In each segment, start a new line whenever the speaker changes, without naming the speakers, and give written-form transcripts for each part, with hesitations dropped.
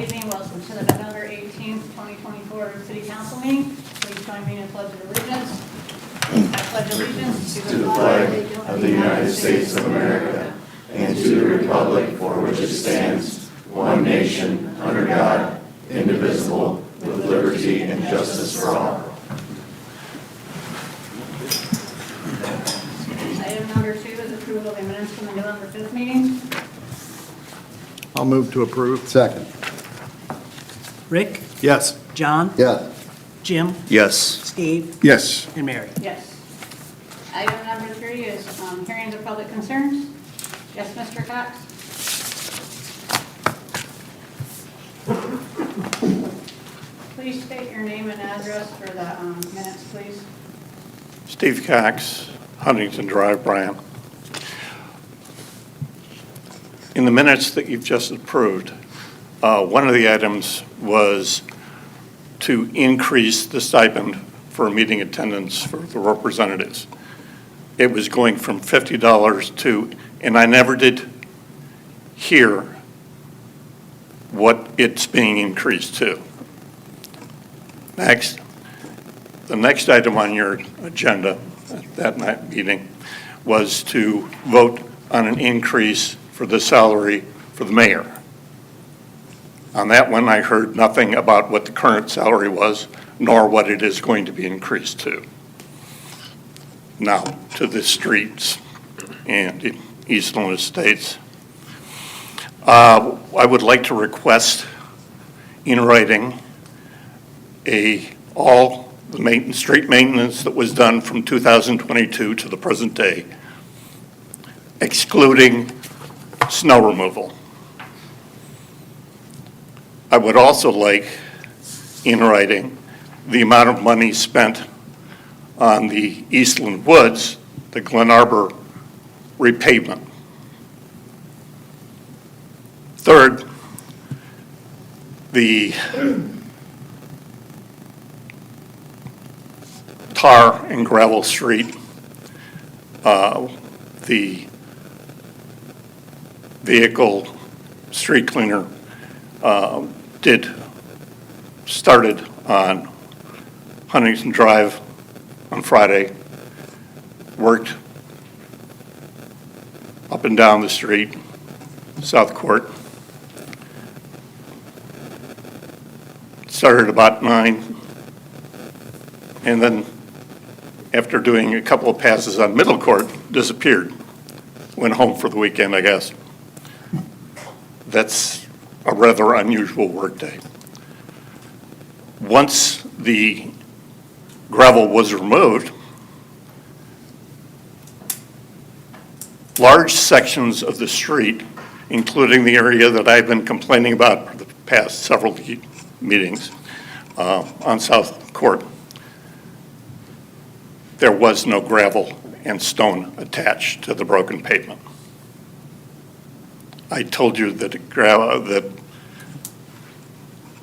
evening. Welcome to the November 18th, 2024 City Council meeting. Please join me in a pledge of allegiance. I pledge allegiance
to the flag of the United States of America and to the republic for which it stands, one nation, under God, indivisible, with liberty and justice for all.
Item number 2 is approval of the minutes from the November 5th meeting.
I'll move to approve.
Second.
Rick,
Yes.
John,
Yes.
Jim,
Yes.
Steve,
Yes.
and Mary.
Yes. Item number 3 is hearings of public concerns. Yes, Mr. Cox? Please state your name and address for the minutes, please.
Steve Cox, Huntington Drive, Bryan. In the minutes that you've just approved, one of the items was to increase the stipend for meeting attendance for the representatives. It was going from $50 to, and I never did hear what it's being increased to. Next, the next item on your agenda at that night meeting was to vote on an increase for the salary for the mayor. On that one, I heard nothing about what the current salary was, nor what it is going to be increased to. Now, to the streets and Eastland Estates. I would like to request in writing all the street maintenance that was done from 2022 to the present day, excluding snow removal. I would also like in writing the amount of money spent on the Eastland Woods, the Glen Arbor repavement. Third, the tar and gravel street, the vehicle street cleaner started on Huntington Drive on Friday, worked up and down the street, South Court. Started about 9, and then after doing a couple of passes on Middle Court, disappeared. Went home for the weekend, I guess. That's a rather unusual workday. Once the gravel was removed, large sections of the street, including the area that I've been complaining about for the past several meetings on South Court, there was no gravel and stone attached to the broken pavement. I told you that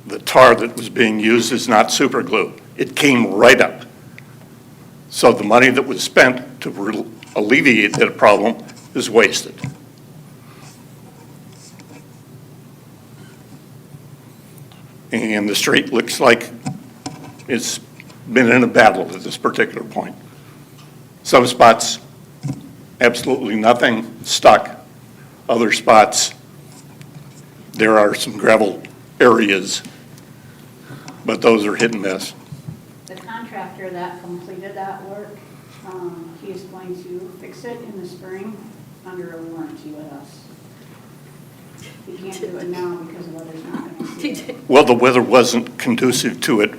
the tar that was being used is not super glue. It came right up. So the money that was spent to alleviate that problem is wasted. And the street looks like it's been in a battle at this particular point. Some spots, absolutely nothing, stuck. Other spots, there are some gravel areas, but those are hit and miss.
The contractor that completed that work, he is going to fix it in the spring under a warranty with us. He can't do it now because the weather's not going to see it.
Well, the weather wasn't conducive to it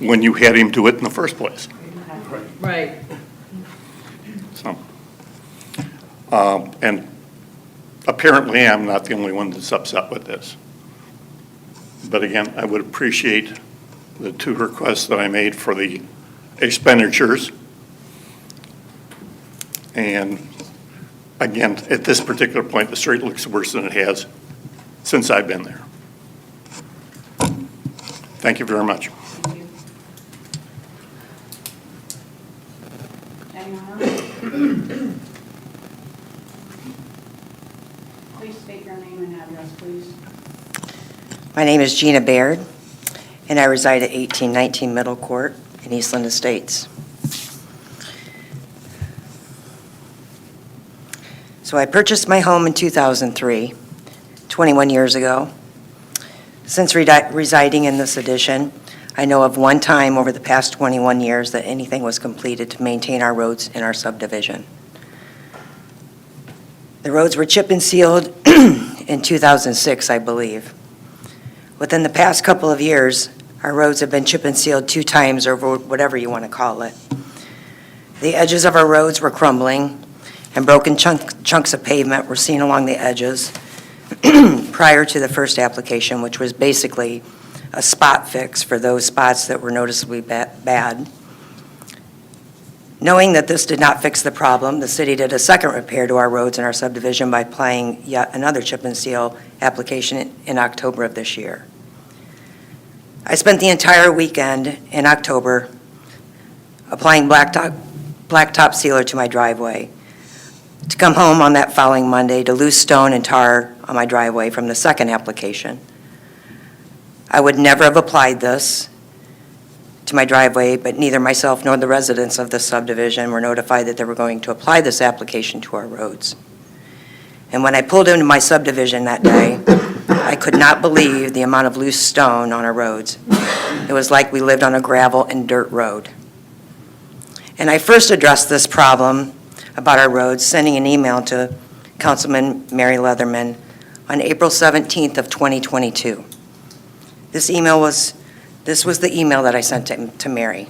when you had him do it in the first place.
Right.
So, and apparently I'm not the only one that's upset with this. But again, I would appreciate the 2 requests that I made for the expenditures. And again, at this particular point, the street looks worse than it has since I've been there. Thank you very much.
Thank you. Anyone else? Please state your name and address, please.
My name is Gina Baird, and I reside at 1819 Middle Court in Eastland Estates. So I purchased my home in 2003, 21 years ago. Since residing in this addition, I know of one time over the past 21 years that anything was completed to maintain our roads in our subdivision. The roads were chip and sealed in 2006, I believe. Within the past couple of years, our roads have been chip and sealed 2 times, or whatever you want to call it. The edges of our roads were crumbling, and broken chunks of pavement were seen along the edges prior to the first application, which was basically a spot fix for those spots that were noticeably bad. Knowing that this did not fix the problem, the city did a second repair to our roads in our subdivision by applying yet another chip and seal application in October of this year. I spent the entire weekend in October applying blacktop sealer to my driveway, to come home on that following Monday to loose stone and tar on my driveway from the second application. I would never have applied this to my driveway, but neither myself nor the residents of the subdivision were notified that they were going to apply this application to our roads. And when I pulled into my subdivision that day, I could not believe the amount of loose stone on our roads. It was like we lived on a gravel and dirt road. And I first addressed this problem about our roads, sending an email to Councilman Mary Leatherman on April 17th of 2022. This was the email that I sent to Mary.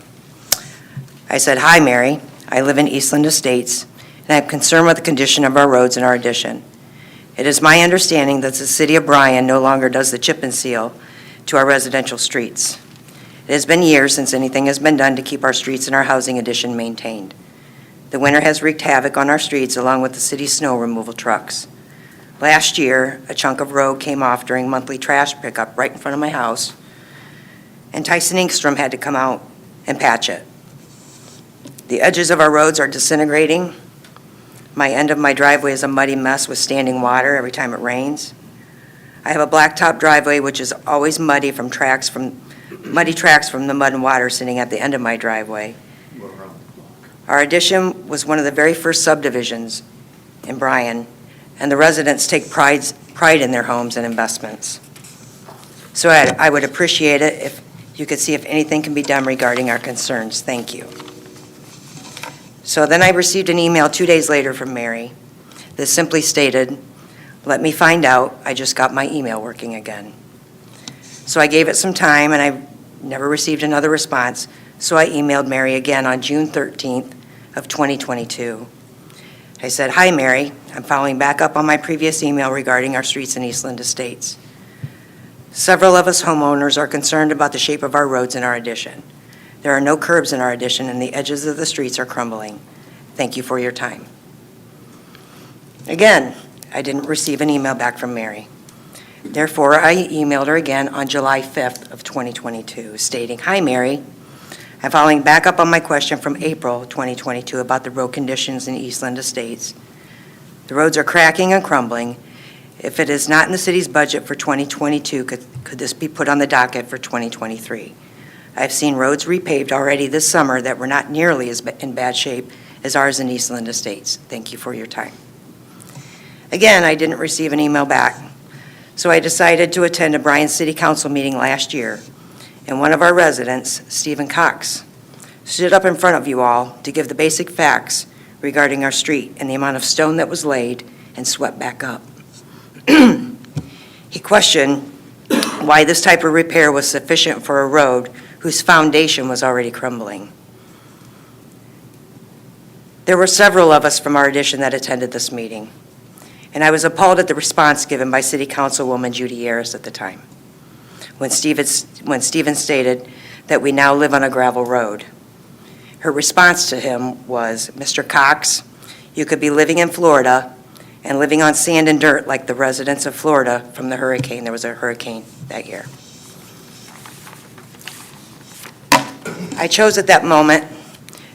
I said, "Hi, Mary. I live in Eastland Estates, and I'm concerned with the condition of our roads in our addition. It is my understanding that the city of Bryan no longer does the chip and seal to our residential streets. It has been years since anything has been done to keep our streets and our housing addition maintained. The winter has wreaked havoc on our streets along with the city's snow removal trucks. Last year, a chunk of road came off during monthly trash pickup right in front of my house, and Tyson Ingstrom had to come out and patch it. The edges of our roads are disintegrating. My end of my driveway is a muddy mess with standing water every time it rains. I have a blacktop driveway which is always muddy from muddy tracks from the mud and water sitting at the end of my driveway. Our addition was one of the very first subdivisions in Bryan, and the residents take pride in their homes and investments. So I would appreciate it if you could see if anything can be done regarding our concerns. Thank you." So then I received an email 2 days later from Mary that simply stated, "Let me find out. I just got my email working again." So I gave it some time, and I never received another response. So I emailed Mary again on June 13th of 2022. I said, "Hi, Mary. I'm following back up on my previous email regarding our streets in Eastland Estates. Several of us homeowners are concerned about the shape of our roads in our addition. There are no curbs in our addition, and the edges of the streets are crumbling. Thank you for your time." Again, I didn't receive an email back from Mary. Therefore, I emailed her again on July 5th of 2022, stating, "Hi, Mary. I'm following back up on my question from April 2022 about the road conditions in Eastland Estates. The roads are cracking and crumbling. If it is not in the city's budget for 2022, could this be put on the docket for 2023? I've seen roads repaved already this summer that were not nearly as in bad shape as ours in Eastland Estates. Thank you for your time." Again, I didn't receive an email back, so I decided to attend a Bryan City Council meeting last year, and one of our residents, Stephen Cox, stood up in front of you all to give the basic facts regarding our street and the amount of stone that was laid and swept back up. He questioned why this type of repair was sufficient for a road whose foundation was already crumbling. There were several of us from our addition that attended this meeting, and I was appalled at the response given by City Councilwoman Judy Yaris at the time, when Stephen stated that we now live on a gravel road. Her response to him was, "Mr. Cox, you could be living in Florida and living on sand and dirt like the residents of Florida from the hurricane." There was a hurricane that year. I chose at that moment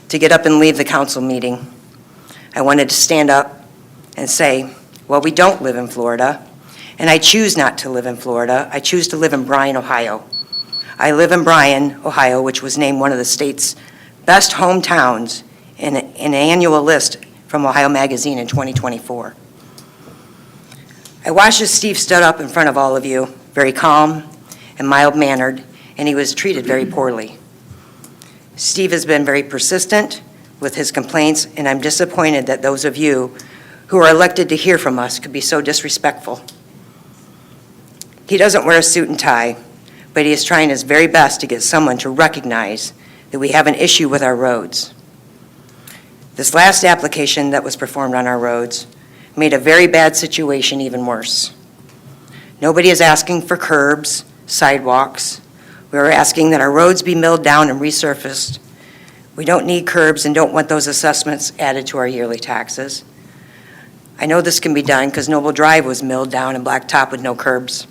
to get up and leave the council meeting. I wanted to stand up and say, "Well, we don't live in Florida, And I choose not to live in Florida. I choose to live in Bryan, Ohio. I live in Bryan, Ohio, which was named one of the state's best hometowns in an annual list from Ohio Magazine in 2024. I watched as Steve stood up in front of all of you, very calm and mild-mannered, and he was treated very poorly. Steve has been very persistent with his complaints, and I'm disappointed that those of you who are elected to hear from us could be so disrespectful. He doesn't wear a suit and tie, but he is trying his very best to get someone to recognize that we have an issue with our roads. This last application that was performed on our roads made a very bad situation even worse. Nobody is asking for curbs, sidewalks. We are asking that our roads be milled down and resurfaced. We don't need curbs and don't want those assessments added to our yearly taxes. I know this can be done because Noble Drive was milled down and blacktop with no curbs.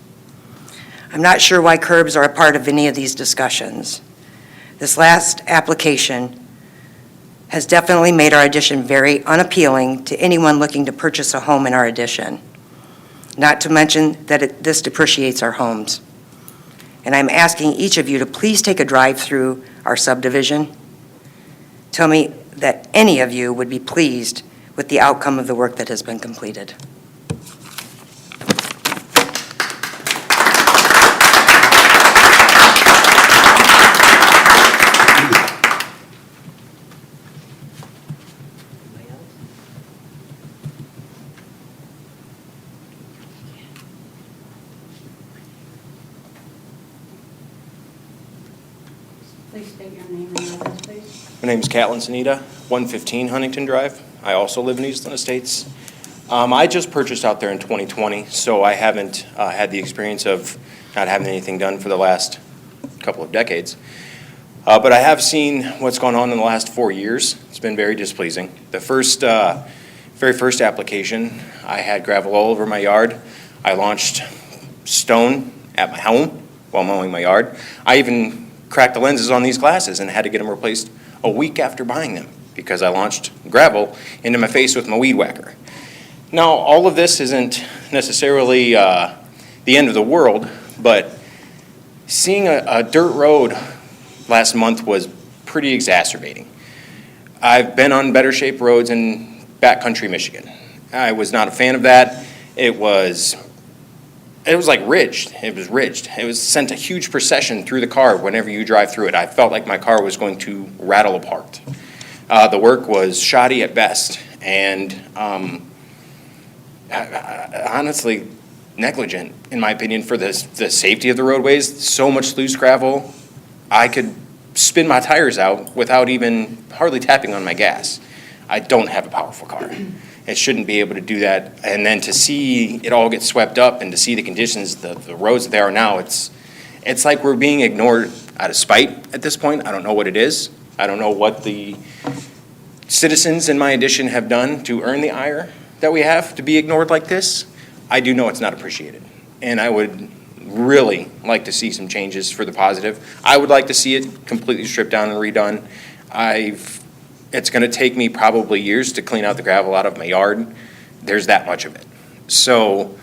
I'm not sure why curbs are a part of any of these discussions. This last application has definitely made our addition very unappealing to anyone looking to purchase a home in our addition, not to mention that this depreciates our homes. And I'm asking each of you to please take a drive through our subdivision. Tell me that any of you would be pleased with the outcome of the work that has been completed.
Please state your name and address, please.
My name is Catlin Sanita, 115 Huntington Drive. I also live in Eastland Estates. I just purchased out there in 2020, so I haven't had the experience of not having anything done for the last couple of decades. But I have seen what's gone on in the last 4 years. It's been very displeasing. The very first application, I had gravel all over my yard. I launched stone at my home while mowing my yard. I even cracked the lenses on these glasses and had to get them replaced a week after buying them because I launched gravel into my face with my weed whacker. Now, all of this isn't necessarily the end of the world, but seeing a dirt road last month was pretty exacerbating. I've been on better shaped roads in backcountry Michigan. I was not a fan of that. It was like ridged. It was ridged. It was sent a huge procession through the car whenever you drive through it. I felt like my car was going to rattle apart. The work was shoddy at best and honestly negligent, in my opinion, for the safety of the roadways. So much loose gravel, I could spin my tires out without even hardly tapping on my gas. I don't have a powerful car. It shouldn't be able to do that. And then to see it all get swept up and to see the conditions, the roads that they are now, it's like we're being ignored out of spite at this point. I don't know what it is. I don't know what the citizens in my addition have done to earn the ire that we have to be ignored like this. I do know it's not appreciated. And I would really like to see some changes for the positive. I would like to see it completely stripped down and redone. It's going to take me probably years to clean out the gravel out of my yard. There's that much of it. So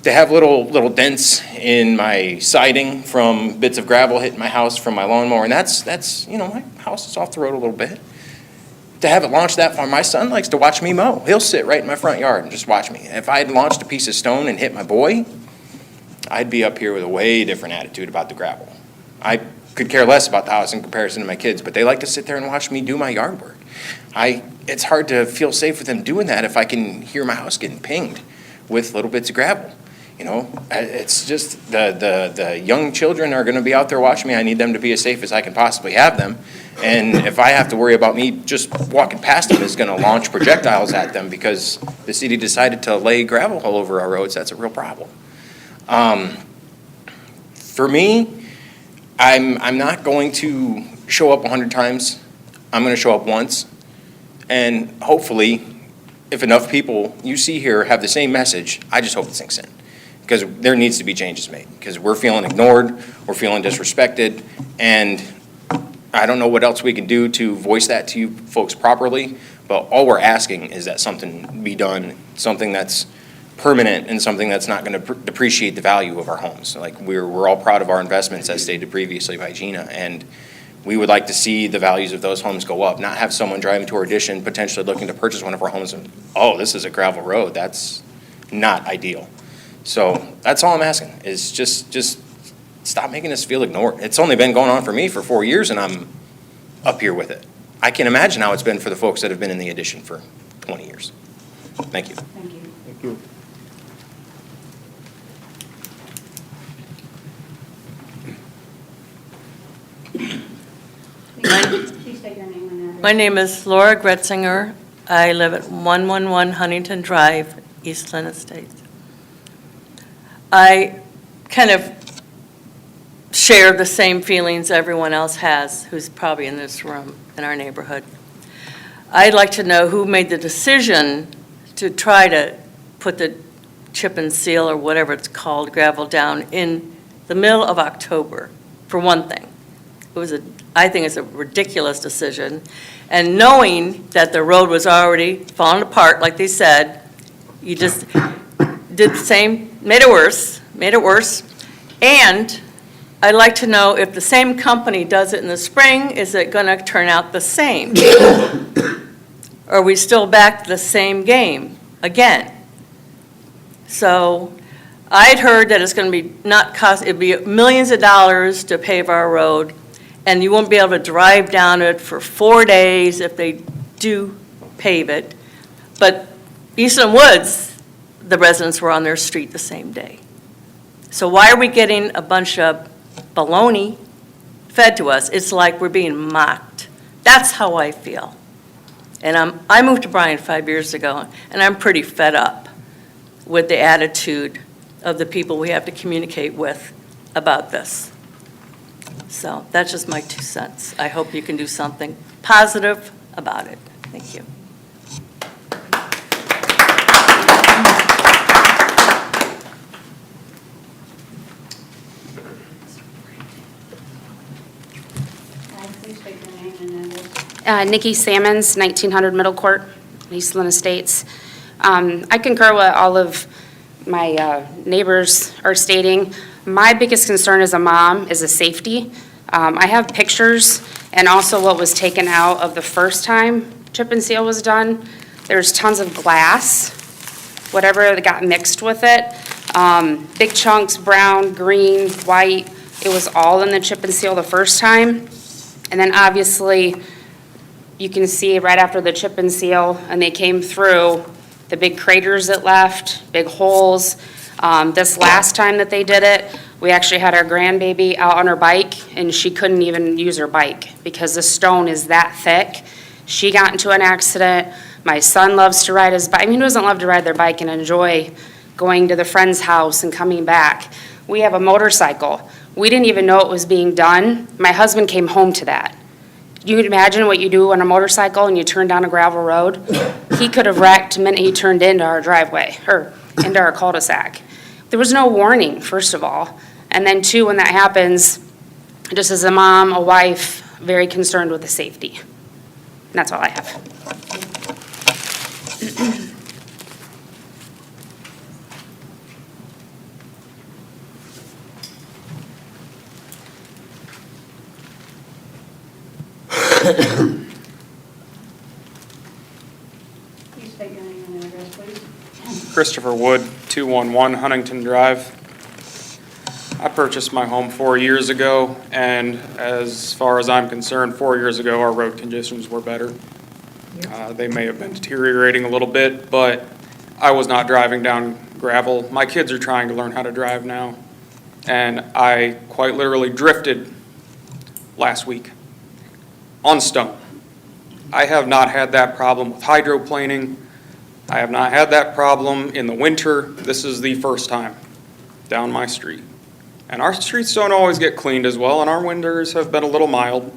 to have little dents in my siding from bits of gravel hitting my house from my lawnmower, and that's my house is off the road a little bit. To have it launched that far, my son likes to watch me mow. He'll sit right in my front yard and just watch me. If I had launched a piece of stone and hit my boy, I'd be up here with a way different attitude about the gravel. I could care less about the house in comparison to my kids, but they like to sit there and watch me do my yard work. It's hard to feel safe with them doing that if I can hear my house getting pinged with little bits of gravel. It's just the young children are going to be out there watching me. I need them to be as safe as I can possibly have them. And if I have to worry about me just walking past them is going to launch projectiles at them because the city decided to lay gravel all over our roads, that's a real problem. For me, I'm not going to show up 100 times. I'm going to show up once. And hopefully, if enough people you see here have the same message, I just hope it sinks in. Because there needs to be changes made. Because we're feeling ignored, we're feeling disrespected, and I don't know what else we can do to voice that to you folks properly, but all we're asking is that something be done, something that's permanent and something that's not going to depreciate the value of our homes. Like, we're all proud of our investments, as stated previously by Gina, and we would like to see the values of those homes go up, not have someone driving to our addition potentially looking to purchase one of our homes and, oh, this is a gravel road. That's not ideal. So that's all I'm asking, is just stop making us feel ignored. It's only been going on for me for 4 years, and I'm up here with it. I can imagine how it's been for the folks that have been in the addition for 20 years. Thank you.
Thank you.
Thank you.
Please state your name and address.
My name is Laura Gretzinger. I live at 111 Huntington Drive, Eastland Estates. I kind of share the same feelings everyone else has who's probably in this room in our neighborhood. I'd like to know who made the decision to try to put the chip and seal, or whatever it's called, gravel down in the middle of October, for one thing. I think it's a ridiculous decision. And knowing that the road was already falling apart, like they said, you just did the same, made it worse. And I'd like to know, if the same company does it in the spring, is it going to turn out the same? Or are we still back to the same game again? So I'd heard that it's going to be not cost, it'd be millions of dollars to pave our road, and you won't be able to drive down it for 4 days if they do pave it. But Eastland Woods, the residents were on their street the same day. So why are we getting a bunch of baloney fed to us? It's like we're being mocked. That's how I feel. And I moved to Bryan 5 years ago, and I'm pretty fed up with the attitude of the people we have to communicate with about this. So that's just my 2 cents. I hope you can do something positive about it. Thank you.
Please state your name and address.
Nikki Sammons, 1900 Middle Court, Eastland Estates. I concur with all of my neighbors are stating. My biggest concern as a mom is the safety. I have pictures and also what was taken out of the first time chip and seal was done. There's tons of glass, whatever that got mixed with it. Big chunks, brown, green, white. It was all in the chip and seal the first time. And then obviously, you can see right after the chip and seal, and they came through, the big craters it left, big holes. This last time that they did it, we actually had our grandbaby out on her bike, and she couldn't even use her bike because the stone is that thick. She got into an accident. My son loves to ride his bike. I mean, who doesn't love to ride their bike and enjoy going to the friend's house and coming back? We have a motorcycle. We didn't even know it was being done. My husband came home to that. You can imagine what you do on a motorcycle and you turn down a gravel road? He could have wrecked the minute he turned into our driveway, or into our cul-de-sac. There was no warning, first of all. And then two, when that happens, just as a mom, a wife, very concerned with the safety. And that's all I have.
Please state your name and address, please.
Christopher Wood, 211 Huntington Drive. I purchased my home 4 years ago, and as far as I'm concerned, 4 years ago, our road conditions were better. They may have been deteriorating a little bit, but I was not driving down gravel. My kids are trying to learn how to drive now, and I quite literally drifted last week on stone. I have not had that problem with hydroplaning. I have not had that problem in the winter. This is the first time down my street. And our streets don't always get cleaned as well, and our winters have been a little mild.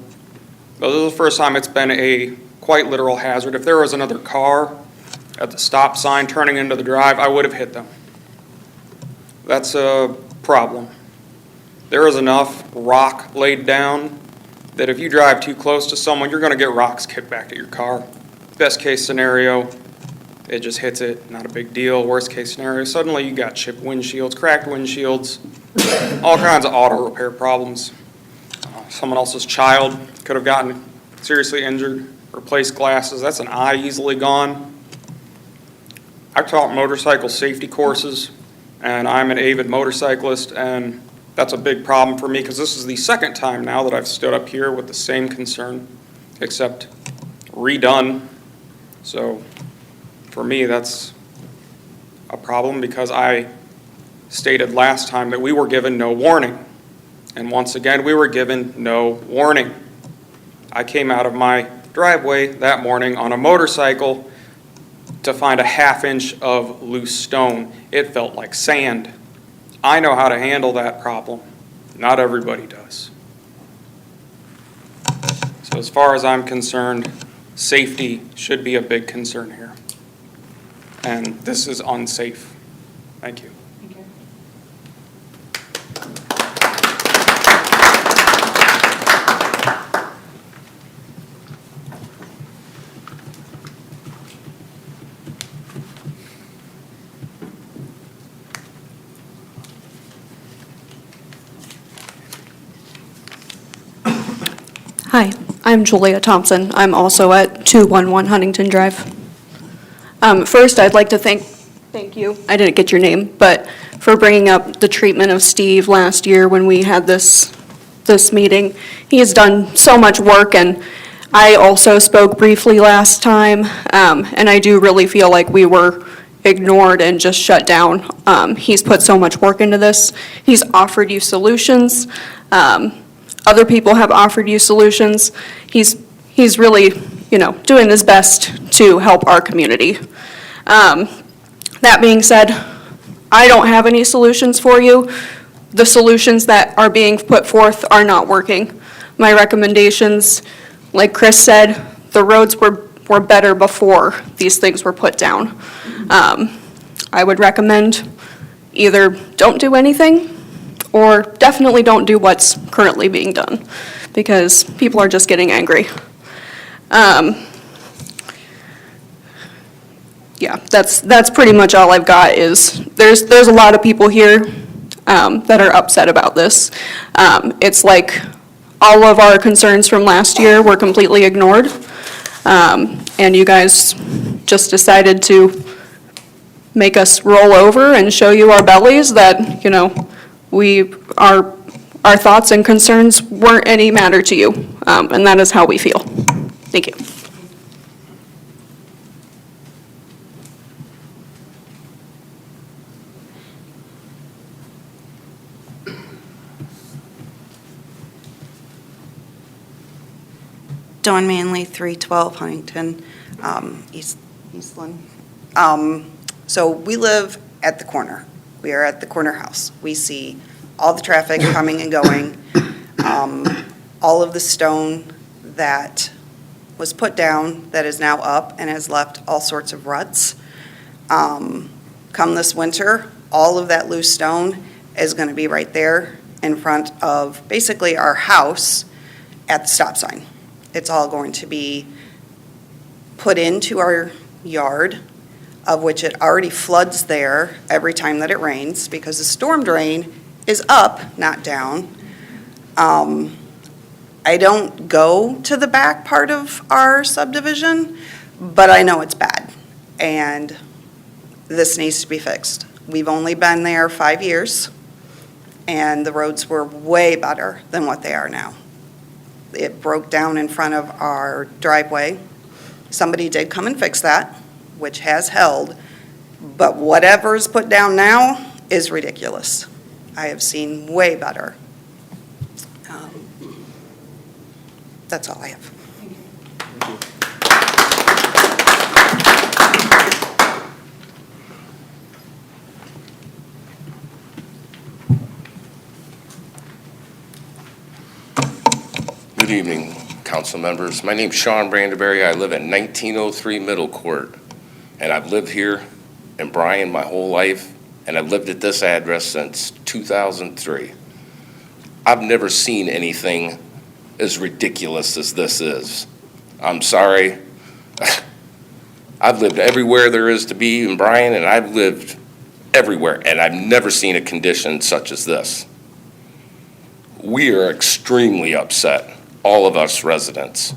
But this is the first time it's been a quite literal hazard. If there was another car at the stop sign turning into the drive, I would have hit them. That's a problem. There is enough rock laid down that if you drive too close to someone, you're going to get rocks kicked back at your car. Best case scenario, it just hits it, not a big deal. Worst case scenario, suddenly you got chipped windshields, cracked windshields, all kinds of auto repair problems. Someone else's child could have gotten seriously injured, replaced glasses, that's an eye easily gone. I've taught motorcycle safety courses, and I'm an avid motorcyclist, and that's a big problem for me because this is the second time now that I've stood up here with the same concern, except redone. So for me, that's a problem because I stated last time that we were given no warning. And once again, we were given no warning. I came out of my driveway that morning on a motorcycle to find a half-inch of loose stone. It felt like sand. I know how to handle that problem. Not everybody does. So as far as I'm concerned, safety should be a big concern here. And this is unsafe. Thank you.
Thank you.
Hi, I'm Julia Thompson. I'm also at 211 Huntington Drive. First, I'd like to thank you, I didn't get your name, but for bringing up the treatment of Steve last year when we had this meeting. He has done so much work, and I also spoke briefly last time, and I do really feel like we were ignored and just shut down. He's put so much work into this. He's offered you solutions. Other people have offered you solutions. He's really, doing his best to help our community. That being said, I don't have any solutions for you. The solutions that are being put forth are not working. My recommendations, like Chris said, the roads were better before these things were put down. I would recommend either don't do anything or definitely don't do what's currently being done, because people are just getting angry. Yeah, that's pretty much all I've got. Is there's a lot of people here that are upset about this. It's like all of our concerns from last year were completely ignored, and you guys just decided to make us roll over and show you our bellies that, our thoughts and concerns weren't any matter to you, and that is how we feel. Thank you.
Dawn Manley, 312 Huntington, Eastland. So we live at the corner. We are at the corner house. We see all the traffic coming and going, all of the stone that was put down that is now up and has left all sorts of ruts. Come this winter, all of that loose stone is going to be right there in front of basically our house at the stop sign. It's all going to be put into our yard, of which it already floods there every time that it rains because the storm drain is up, not down. I don't go to the back part of our subdivision, but I know it's bad, and this needs to be fixed. We've only been there 5 years, and the roads were way better than what they are now. It broke down in front of our driveway. Somebody did come and fix that, which has held, but whatever's put down now is ridiculous. I have seen way better. That's all I have.
Good evening, council members. My name's Sean Brandenberry. I live at 1903 Middle Court, and I've lived here in Bryan my whole life, and I've lived at this address since 2003. I've never seen anything as ridiculous as this is. I'm sorry. I've lived everywhere there is to be in Bryan, and I've lived everywhere, and I've never seen a condition such as this. We are extremely upset, all of us residents.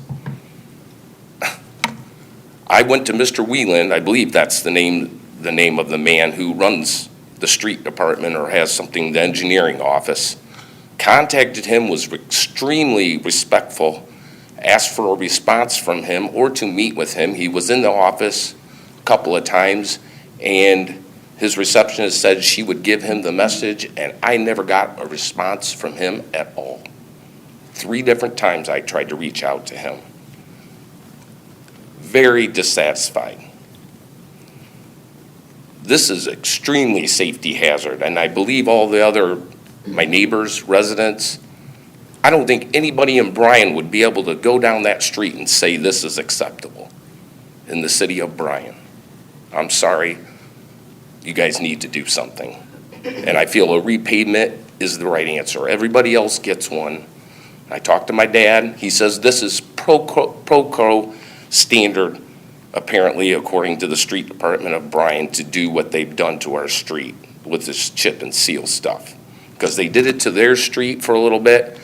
I went to Mr. Wheeland, I believe that's the name of the man who runs the street department or has something, the engineering office. Contacted him, was extremely respectful, asked for a response from him or to meet with him. He was in the office a couple of times, and his receptionist said she would give him the message, and I never got a response from him at all. 3 different times I tried to reach out to him. Very dissatisfied. This is extremely safety hazard, and I believe all the other, my neighbors, residents, I don't think anybody in Bryan would be able to go down that street and say this is acceptable in the city of Bryan. I'm sorry, you guys need to do something. And I feel a repayment is the right answer. Everybody else gets one. I talked to my dad, he says this is pro standard, apparently according to the street department of Bryan, to do what they've done to our street with this chip and seal stuff. Because they did it to their street for a little bit,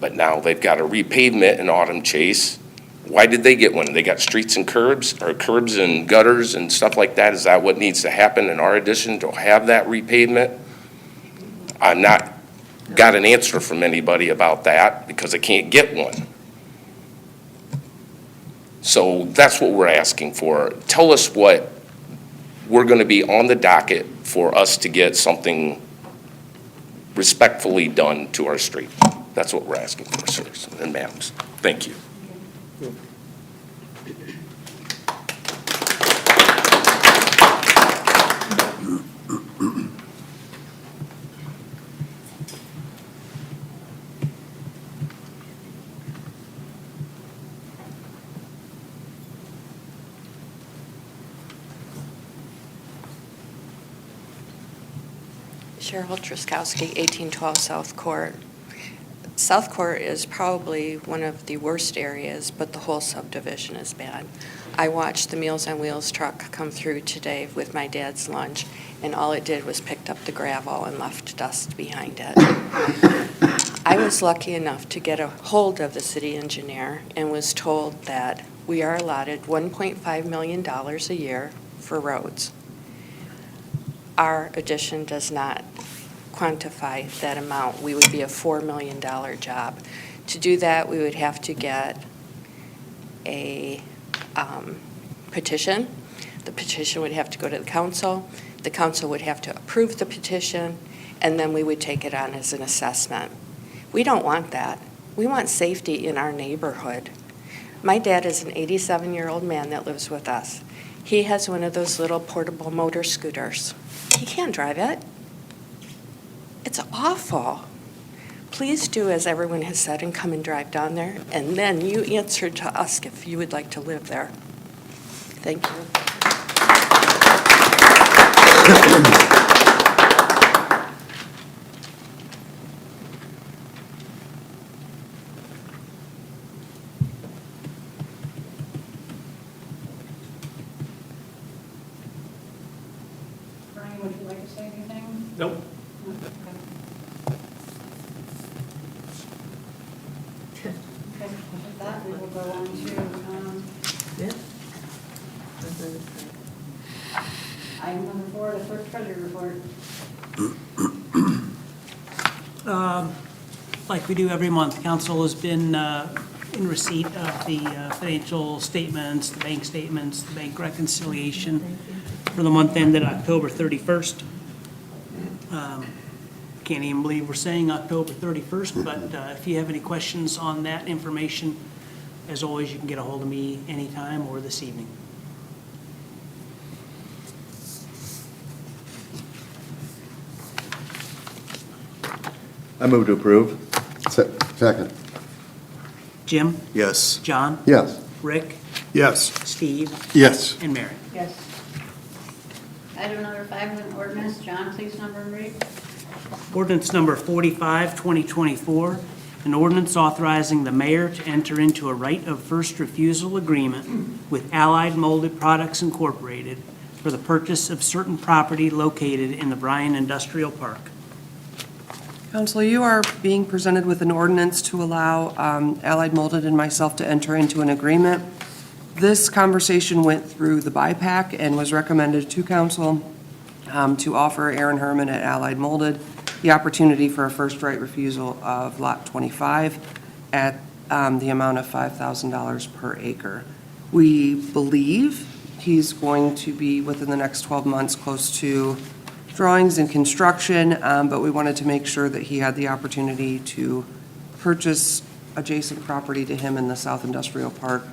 but now they've got a repavement in Autumn Chase. Why did they get one? They got streets and curbs, or curbs and gutters and stuff like that? Is that what needs to happen in our addition to have that repavement? I'm not got an answer from anybody about that because I can't get one. So that's what we're asking for. Tell us what we're going to be on the docket for us to get something respectfully done to our street. That's what we're asking for, sirs and ma'ams. Thank you.
Cheryl Truskowski, 1812 South Court. South Court is probably one of the worst areas, but the whole subdivision is bad. I watched the Meals on Wheels truck come through today with my dad's lunch, and all it did was picked up the gravel and left dust behind it. I was lucky enough to get a hold of the city engineer and was told that we are allotted $1.5 million a year for roads. Our addition does not quantify that amount. We would be a $4 million job. To do that, we would have to get a petition. The petition would have to go to the council. The council would have to approve the petition, and then we would take it on as an assessment. We don't want that. We want safety in our neighborhood. My dad is an 87-year-old man that lives with us. He has one of those little portable motor scooters. He can't drive it. It's awful. Please do as everyone has said and come and drive down there, and then you answer to us if you would like to live there. Thank you.
Bryan, would you like to say anything?
Nope.
Okay, with that, we will go on to, item number 4, the clerk treasurer report.
Like we do every month, council has been in receipt of the financial statements, the bank reconciliation for the month ended October 31st. Can't even believe we're saying October 31st, but if you have any questions on that information, as always, you can get a hold of me anytime or this evening.
I move to approve.
Second.
Jim,
Yes.
John,
Yes.
Rick,
Yes.
Steve,
Yes.
and Mary.
Yes. Item number 5 is an ordinance. John, please number and read.
Ordinance number 45, 2024, An ordinance authorizing the mayor to enter into a right of first refusal agreement with Allied Molded Products Incorporated for the purchase of certain property located in the Bryan Industrial Park.
Council, you are being presented with an ordinance to allow Allied Molded and myself to enter into an agreement. This conversation went through the BIPAC and was recommended to council to offer Aaron Herman at Allied Molded the opportunity for a first right refusal of Lot 25 at the amount of $5,000 per acre. We believe he's going to be, within the next 12 months, close to drawings and construction, but we wanted to make sure that he had the opportunity to purchase adjacent property to him in the South Industrial Park,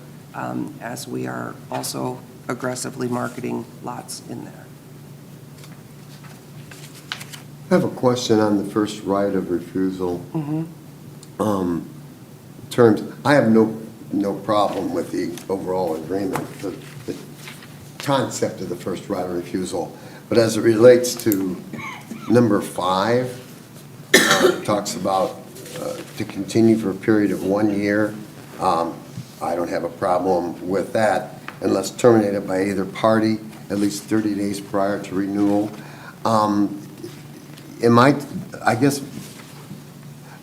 as we are also aggressively marketing lots in there.
I have a question on the first right of refusal. Terms, I have no problem with the overall agreement, the concept of the first right of refusal. But as it relates to number 5, it talks about to continue for a period of 1 year. I don't have a problem with that unless terminated by either party at least 30 days prior to renewal. I guess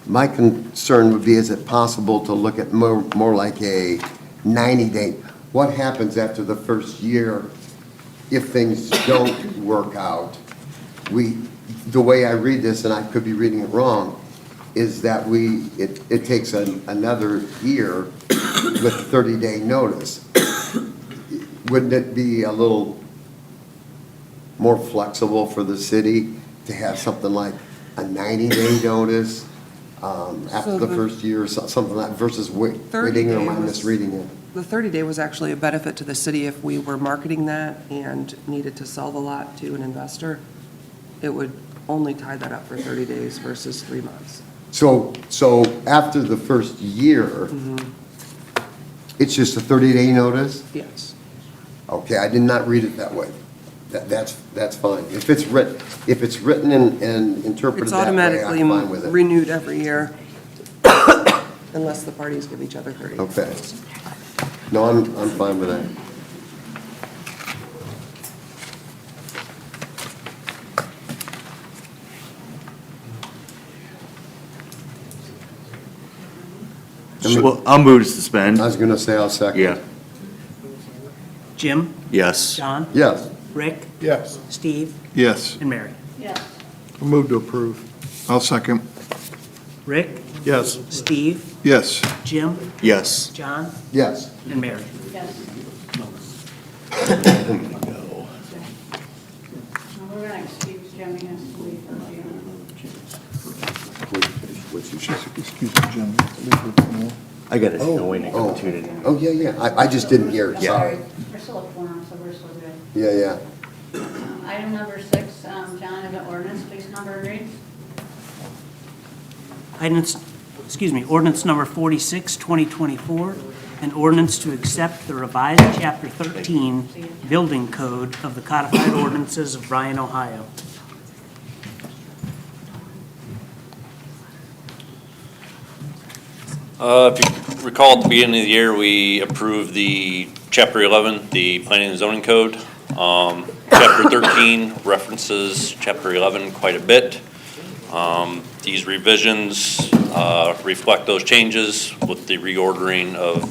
my concern would be, is it possible to look at more like a 90-day? What happens after the first year if things don't work out? The way I read this, and I could be reading it wrong, is that it takes another year with a 30-day notice. Wouldn't it be a little more flexible for the city to have something like a 90-day notice after the first year, or something like that, versus waiting, or am I misreading it?
The 30-day was actually a benefit to the city if we were marketing that and needed to sell the lot to an investor. It would only tie that up for 30 days versus 3 months.
So after the first year, it's just a 30-day notice?
Yes.
Okay, I did not read it that way. That's fine. If it's written and interpreted
It's
that way,
automatically
I'm fine with it.
renewed every year unless the parties give each other 30 days.
Okay. No, I'm fine with that.
Well, I'll move to suspend.
I was going to say I'll second.
Yeah.
Jim?
Yes.
John?
Yes.
Rick?
Yes.
Steve?
Yes.
And Mary?
Yes.
I'll move to approve. I'll second.
Rick?
Yes.
Steve?
Yes.
Jim?
Yes.
John?
Yes.
And Mary?
Yes. Now, we're going to excuse Jimmy has to leave for a few
Excuse me, Jim.
I got a knowing opportunity.
Oh, yeah. I just didn't hear it, sorry.
We're still at quorum, so we're still good.
Yeah.
Item number 6, John, have an ordinance, please number and read.
Ordinance number 46, 2024, an ordinance to accept the revised Chapter 13 Building Code of the Codified Ordinances of Bryan, Ohio.
If you recall, at the beginning of the year, we approved the Chapter 11, the Planning and Zoning Code. Chapter 13 references Chapter 11 quite a bit. These revisions reflect those changes with the reordering of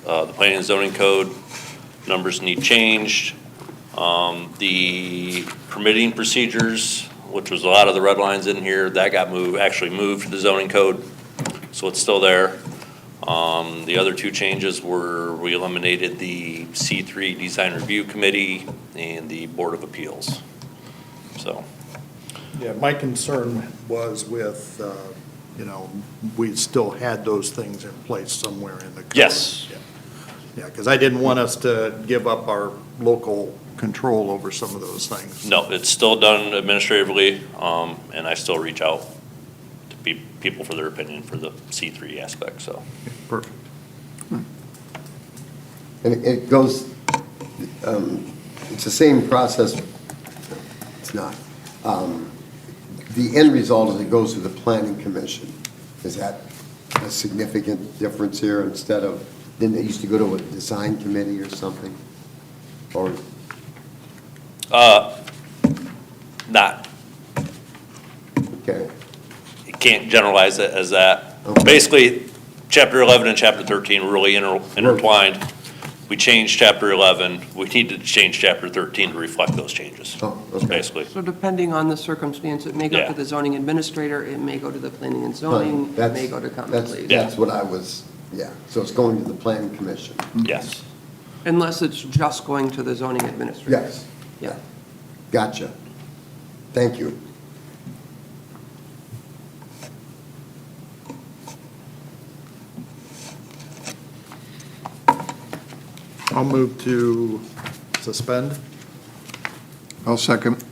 the Planning and Zoning Code. Numbers need changed. The permitting procedures, which was a lot of the red lines in here, that got actually moved to the zoning code. So it's still there. The other two changes were we eliminated the C3 Design Review Committee and the Board of Appeals. So.
Yeah, my concern was with, we still had those things in place somewhere in the code.
Yes.
Yeah, because I didn't want us to give up our local control over some of those things.
No, it's still done administratively, and I still reach out to people for their opinion for the C3 aspect, so.
Perfect.
And it goes, it's the same process. It's not. The end result is it goes to the planning commission. Is that a significant difference here instead of, didn't they used to go to a design committee or something? Or,
Not,
okay,
you can't generalize it as that.
Okay.
Basically, chapter 11 and chapter 13 were really intertwined. We changed chapter 11, we needed to change chapter 13 to reflect those changes,
oh, okay.
basically.
So depending on the circumstance, it may go
Yeah.
to the zoning administrator, it may go to the planning and zoning, it
That's-
may go to common
that's-
pleas.
That's what I was, yeah, so it's going to the planning commission.
Yes.
Unless it's just going to the zoning administrator.
Yes,
Yeah.
gotcha. Thank you.
I'll move to suspend. I'll second.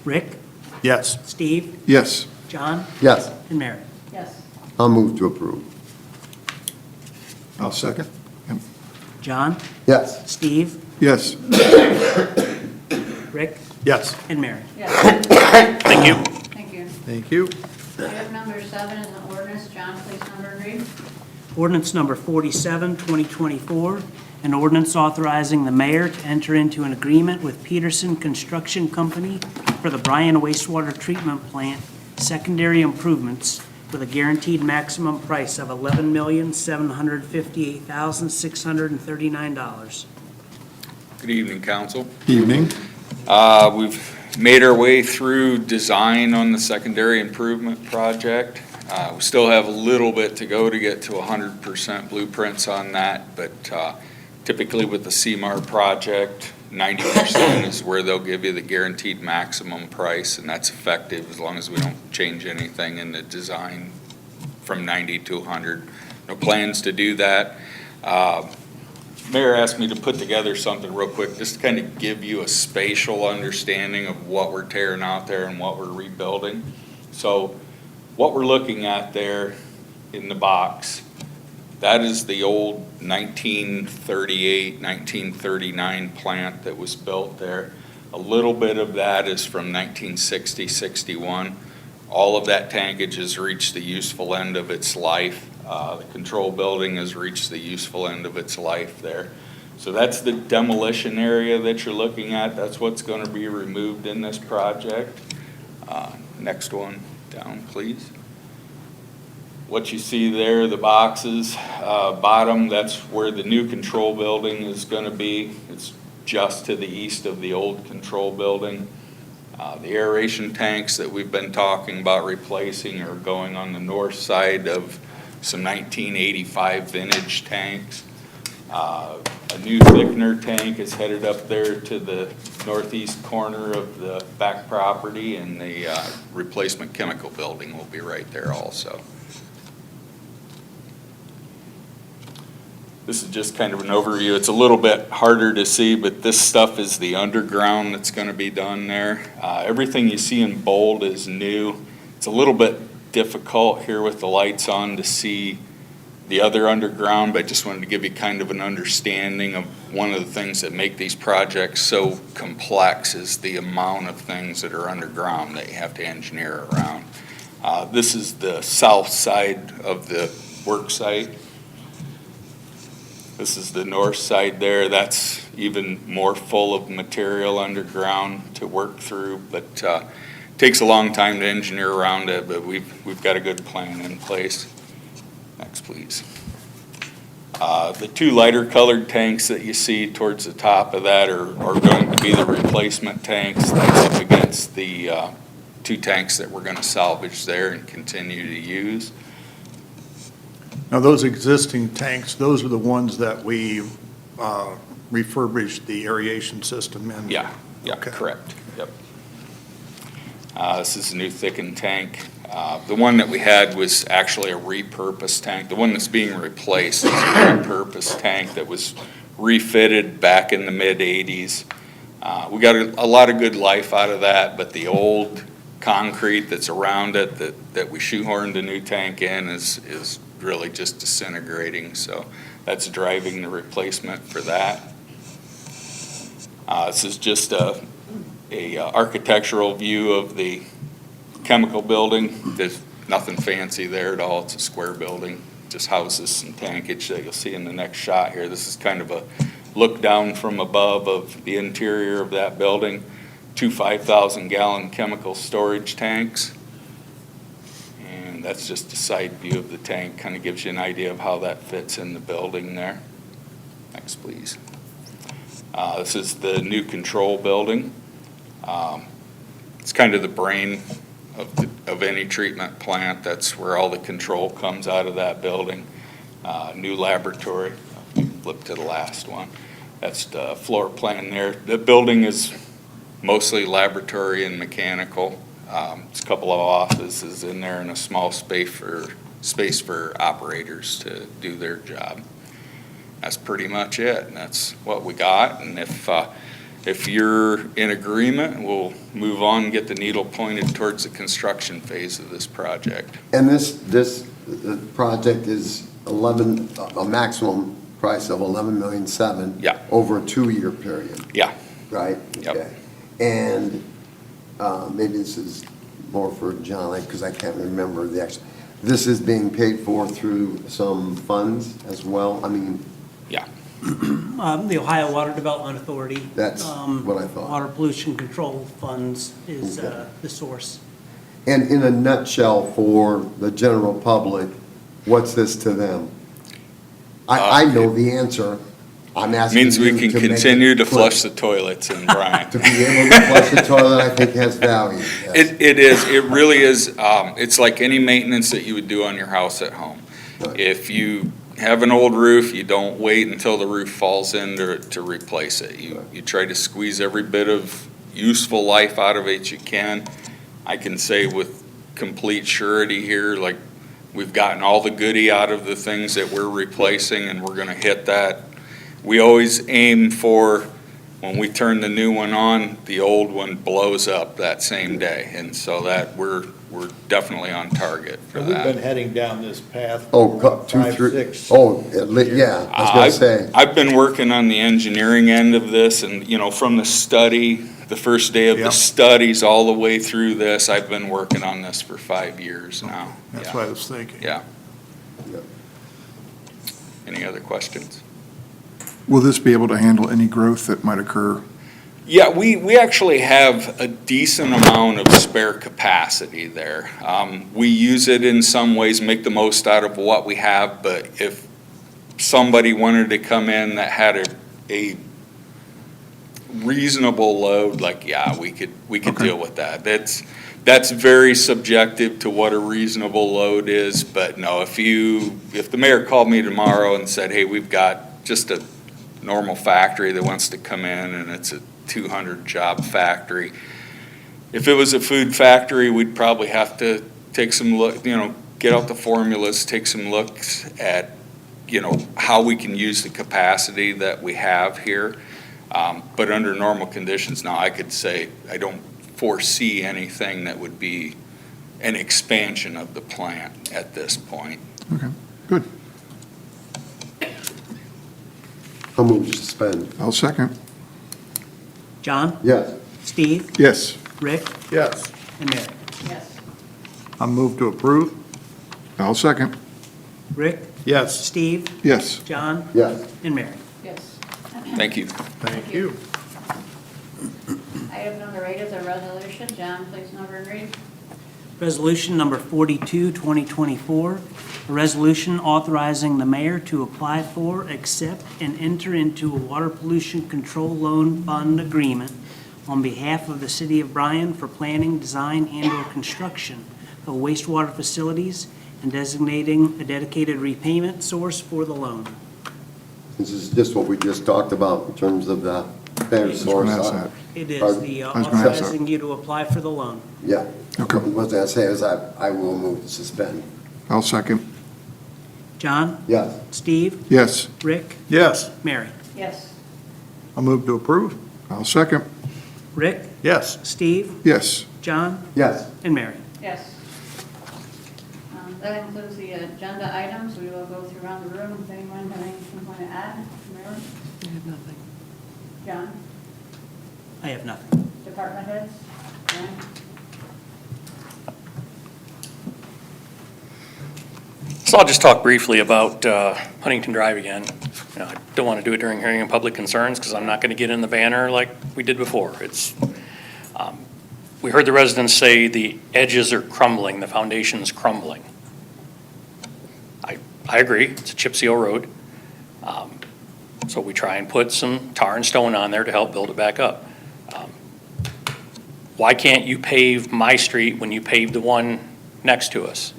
Rick,
Yes.
Steve,
Yes.
John,
Yes,
and Mary.
Yes.
I'll move to approve.
I'll second.
John,
Yes,
Steve,
Yes.
Rick,
Yes.
and Mary.
Yes.
Thank you.
Thank you.
Thank you.
Item number 7 is an ordinance. John, please number and read.
Ordinance number 47, 2024, an ordinance authorizing the mayor to enter into an agreement with Peterson Construction Company for the Bryan Wastewater Treatment Plant secondary improvements with a guaranteed maximum price of $11,758,639.
Good evening, council.
Evening.
We've made our way through design on the secondary improvement project. We still have a little bit to go to get to 100% blueprints on that, but typically with the CMAR project, 90% is where they'll give you the guaranteed maximum price, and that's effective as long as we don't change anything in the design from 90 to 100. No plans to do that. Mayor asked me to put together something real quick, just to kind of give you a spatial understanding of what we're tearing out there and what we're rebuilding. So what we're looking at there in the box, that is the old 1938, 1939 plant that was built there. A little bit of that is from 1960, 61. All of that tankage has reached the useful end of its life. The control building has reached the useful end of its life there. So that's the demolition area that you're looking at. That's what's going to be removed in this project. Next one down, please. What you see there, the boxes, bottom, that's where the new control building is going to be. It's just to the east of the old control building. The aeration tanks that we've been talking about replacing are going on the north side of some 1985 vintage tanks. A new thickener tank is headed up there to the northeast corner of the back property, and the replacement chemical building will be right there also. This is just kind of an overview. It's a little bit harder to see, but this stuff is the underground that's going to be done there. Everything you see in bold is new. It's a little bit difficult here with the lights on to see the other underground, but I just wanted to give you kind of an understanding of one of the things that make these projects so complex is the amount of things that are underground that you have to engineer around. This is the south side of the work site. This is the north side there. That's even more full of material underground to work through, but takes a long time to engineer around it, but we've got a good plan in place. Next, please. The two lighter colored tanks that you see towards the top of that are going to be the replacement tanks. That's up against the two tanks that we're going to salvage there and continue to use.
Now, those existing tanks, those are the ones that we refurbished the aeration system in?
Yeah,
Okay.
correct. Yep. This is a new thickened tank. The one that we had was actually a repurposed tank. The one that's being replaced is a repurposed tank that was refitted back in the mid-'80s. We got a lot of good life out of that, but the old concrete that's around it that we shoehorned the new tank in is really just disintegrating, so that's driving the replacement for that. This is just a architectural view of the chemical building. Nothing fancy there at all. It's a square building, just houses some tankage that you'll see in the next shot here. This is kind of a look down from above of the interior of that building. 2 5,000-gallon chemical storage tanks. And that's just a side view of the tank, kind of gives you an idea of how that fits in the building there. Next, please. This is the new control building. It's kind of the brain of any treatment plant. That's where all the control comes out of that building. New laboratory. Flip to the last one. That's the floor plan there. The building is mostly laboratory and mechanical. There's a couple of offices in there and a small space for operators to do their job. That's pretty much it, and that's what we got. And if you're in agreement, we'll move on and get the needle pointed towards the construction phase of this project.
And this project is a maximum price of $11.7 million.
Yeah.
Over a 2-year period.
Yeah.
Right?
Yep.
Okay. And maybe this is more for John, because I can't remember the actual, this is being paid for through some funds as well? I mean,
Yeah.
The Ohio Water Development Authority.
That's what I thought.
Water Pollution Control Funds is
Okay.
the source.
and in a nutshell, for the general public, what's this to them? I know the answer. I'm asking
Means we
you
can
to make
continue
it
to
clear.
flush the toilets in Bryan.
To be able to flush the toilet, I think has value. Yes.
It is, it really is, it's like any maintenance that you would do on your house at home.
Right.
If you have an old roof, you don't wait until the roof falls in to replace it. You try to squeeze every bit of useful life out of it you can. I can say with complete surety here, like, we've gotten all the goodie out of the things that we're replacing, and we're gonna hit that. We always aim for, when we turn the new one on, the old one blows up that same day, and so that we're definitely on target for
And we've been
that.
heading down this path
Oh,
for
2,
5,
3,
6.
oh, yeah, I was gonna say.
I've been working on the engineering end of this, and, from the study, the first day of the
Yep.
studies, all the way through this, I've been working on this for 5 years now.
That's
Yeah.
what I was thinking.
Yeah.
Yep.
Any other questions?
Will this be able to handle any growth that might occur?
Yeah, we actually have a decent amount of spare capacity there. We use it in some ways, make the most out of what we have, but if somebody wanted to come in that had a reasonable load, like, yeah, we could
Okay.
deal with that. That's very subjective to what a reasonable load is, but no, if the mayor called me tomorrow and said, hey, we've got just a normal factory that wants to come in and it's a 200 job factory. If it was a food factory, we'd probably have to take some look, get out the formulas, take some looks at, how we can use the capacity that we have here. But under normal conditions now, I could say I don't foresee anything that would be an expansion of the plant at this point.
Okay, good.
I'll move to suspend.
I'll second.
John?
Yes.
Steve?
Yes.
Rick?
Yes.
And Mary?
Yes.
I move to approve?
I'll second.
Rick?
Yes.
Steve?
Yes.
John?
Yes.
And Mary?
Yes.
Thank you.
Thank you.
Item number 8 is a resolution. John, please number and read.
Resolution number 42, 2024, a resolution authorizing the mayor to apply for, accept, and enter into a water pollution control loan fund agreement on behalf of the city of Bryan for planning, design, and/or construction of wastewater facilities and designating a dedicated repayment source for the loan.
This is just what we just talked about in terms of the fair source.
That's that.
It is
Pardon?
the
was gonna ask that.
authorizing you to apply for the loan.
Yeah.
Okay.
What I was gonna say is I will move to suspend.
I'll second.
John?
Yes.
Steve?
Yes.
Rick?
Yes.
Mary?
Yes.
I move to approve?
I'll second.
Rick?
Yes.
Steve?
Yes.
John?
Yes.
And Mary?
Yes. That includes the agenda items. We will go through around the room. If anyone has anything want to add? Mary?
I have nothing.
John?
I have nothing.
Department heads? Brian?
So I'll just talk briefly about Huntington Drive again. You know, I don't want to do it during hearing and public concerns because I'm not going to get in the banner like we did before. We heard the residents say the edges are crumbling, the foundation's crumbling. I agree, it's a chip seal road. So we try and put some tar and stone on there to help build it back up. Why can't you pave my street when you pave the one next to us?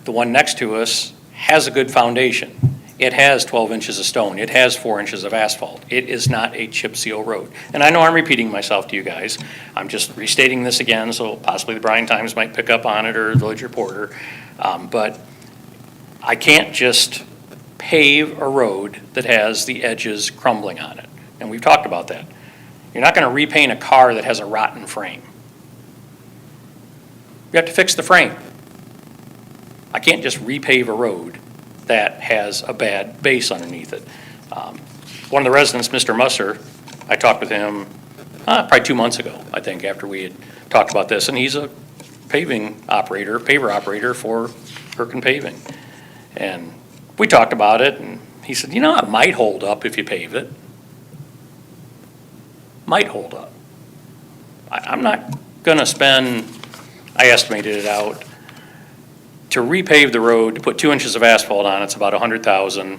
The one next to us has a good foundation. It has 12 inches of stone. It has 4 inches of asphalt. It is not a chip seal road. And I know I'm repeating myself to you guys. I'm just restating this again, so possibly the Bryan Times might pick up on it or the Village Reporter. But I can't just pave a road that has the edges crumbling on it. And we've talked about that. You're not going to repaint a car that has a rotten frame. You have to fix the frame. I can't just repave a road that has a bad base underneath it. One of the residents, Mr. Musser, I talked with him probably 2 months ago, I think, after we had talked about this, and he's a paver operator for Perkin Paving. And we talked about it, and he said, you know, it might hold up if you pave it. Might hold up. I'm not gonna spend, I estimated it out, to repave the road, to put 2 inches of asphalt on, it's about $100,000.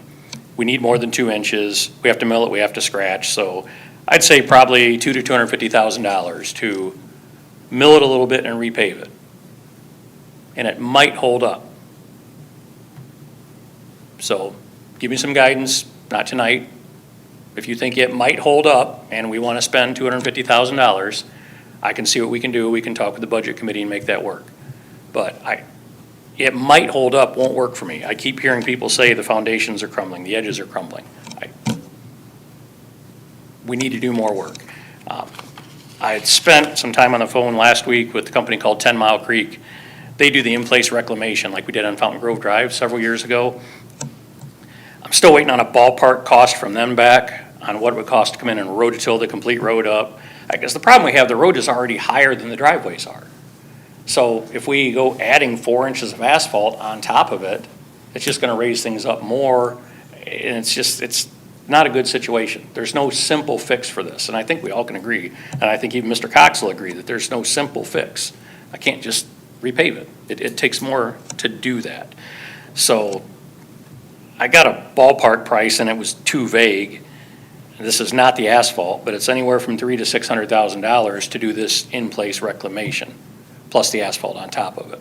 We need more than 2 inches. We have to mill it, we have to scratch. So I'd say probably $200,000 to $250,000 to mill it a little bit and repave it. And it might hold up. So give me some guidance, not tonight. If you think it might hold up and we want to spend $250,000, I can see what we can do. We can talk with the budget committee and make that work. But it might hold up, won't work for me. I keep hearing people say the foundations are crumbling, the edges are crumbling. We need to do more work. I had spent some time on the phone last week with a company called 10 Mile Creek. They do the in-place reclamation like we did on Fountain Grove Drive several years ago. I'm still waiting on a ballpark cost from them back on what it would cost to come in and rototill the complete road up. I guess the problem we have, the road is already higher than the driveways are. So if we go adding 4 inches of asphalt on top of it, it's just gonna raise things up more, and it's not a good situation. There's no simple fix for this, and I think we all can agree, and I think even Mr. Cox will agree that there's no simple fix. I can't just repave it. It takes more to do that. So I got a ballpark price, and it was too vague. This is not the asphalt, but it's anywhere from $300,000 to $600,000 to do this in-place reclamation, plus the asphalt on top of it,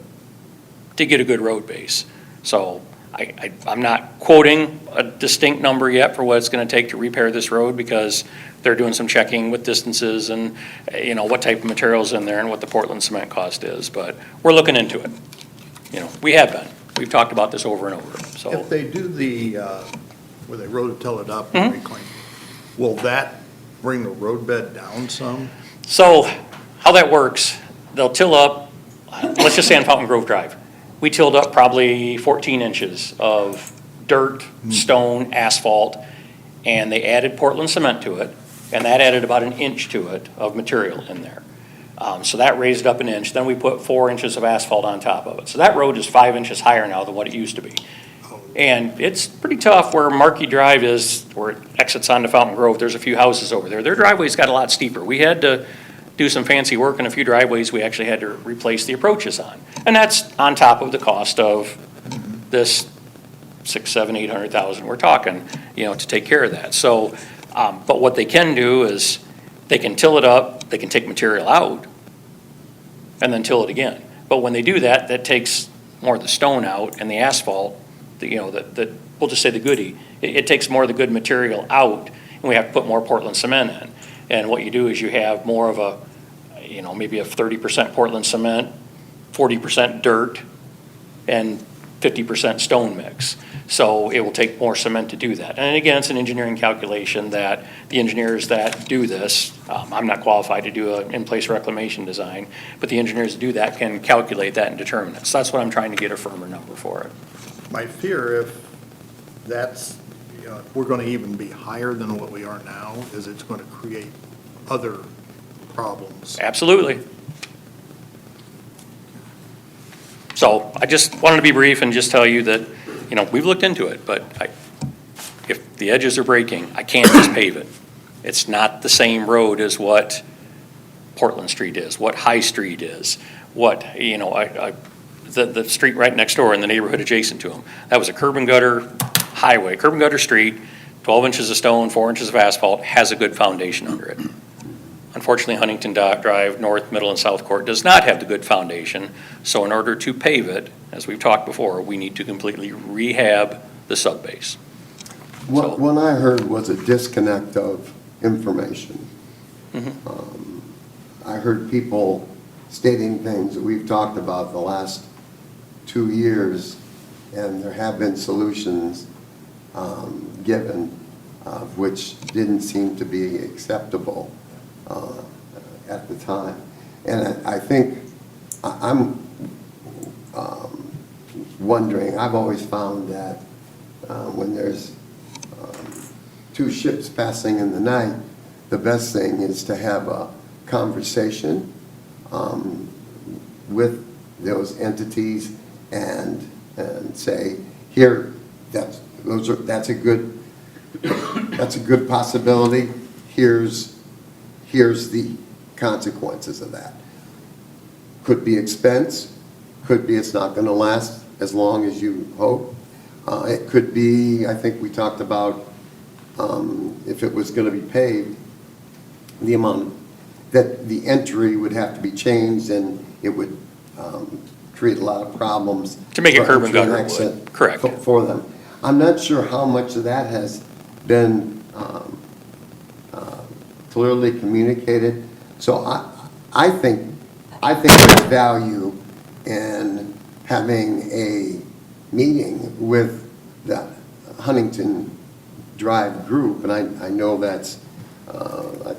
to get a good road base. So I'm not quoting a distinct number yet for what it's going to take to repair this road, because they're doing some checking with distances and, you know, what type of material's in there and what the Portland cement cost is. But we're looking into it. You know, we have been. We've talked about this over and over, so. If they do the, where they rototill it up and reclaim, will that bring the road bed down some? So how that works, they'll till up, let's just say on Fountain Grove Drive. We tilled up probably 14 inches of dirt, stone, asphalt, and they added Portland cement to it, and that added about an inch to it of material in there. So that raised it up an inch. Then we put 4 inches of asphalt on top of it. So that road is 5 inches higher now than what it used to be. And it's pretty tough where Markey Drive is, where it exits onto Fountain Grove. There's a few houses over there. Their driveway's got a lot steeper. We had to do some fancy work in a few driveways we actually had to replace the approaches on. And that's on top of the cost of this $600,000, $700,000, $800,000 we're talking, you know, to take care of that. So, but what they can do is they can till it up, they can take material out, and then till it again. But when they do that, that takes more of the stone out and the asphalt, you know, we'll just say the goodie. It takes more of the good material out, and we have to put more Portland cement in. And what you do is you have more of a, you know, maybe a 30% Portland cement, 40% dirt, and 50% stone mix. So it will take more cement to do that. And again, it's an engineering calculation that the engineers that do this, I'm not qualified to do an in-place reclamation design, but the engineers that do that can calculate that and determine it. So that's what I'm trying to get a firmer number for it. My fear, if that's, you know, if we're going to even be higher than what we are now, is it's going to create other problems. Absolutely. So I just wanted to be brief and just tell you that, we've looked into it, but if the edges are breaking, I can't just pave it. It's not the same road as what Portland Street is, what High Street is, what, the street right next door in the neighborhood adjacent to them. That was a curb and gutter highway, curb and gutter street, 12 inches of stone, 4 inches of asphalt, has a good foundation under it. Unfortunately, Huntington Drive, North, Middle, and South Court does not have the good foundation, so in order to pave it, as we've talked before, we need to completely rehab the subbase.
What I heard was a disconnect of information. I heard people stating things that we've talked about the last 2 years, and there have been solutions given, which didn't seem to be acceptable at the time. And I think, I'm wondering, I've always found that when there's two ships passing in the night, the best thing is to have a conversation with those entities and say, here, that's a good possibility. Here's the consequences of that. Could be expense, could be it's not going to last as long as you hope. It could be, I think we talked about, if it was going to be paved, the amount that the entry would have to be changed, and it would create a lot of problems.
To make it curb and
for
gutter
exit
would, correct.
For them. I'm not sure how much of that has been clearly communicated. So I think there's value in having a meeting with the Huntington Drive group, and I know that's, I'm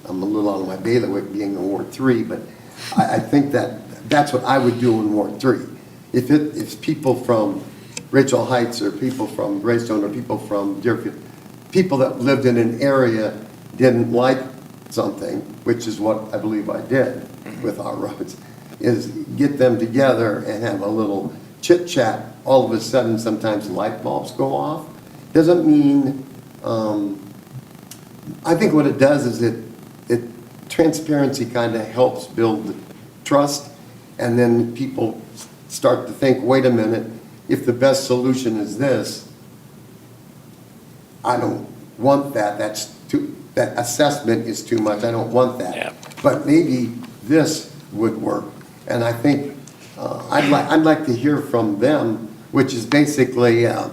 a little on my bailiwick being in Ward 3, but I think that's what I would do in Ward 3. If it's people from Rachel Heights or people from Greystone or people from Deerfield, people that lived in an area didn't like something, which is what I believe I did with our roads, is get them together and have a little chit chat. All of a sudden, sometimes light bulbs go off. Doesn't mean, I think what it does is transparency kind of helps build trust, and then people start to think, wait a minute, if the best solution is this, I don't want that. That assessment is too much. I don't want that.
Yeah.
But maybe this would work. And I think I'd like to hear from them, which is basically an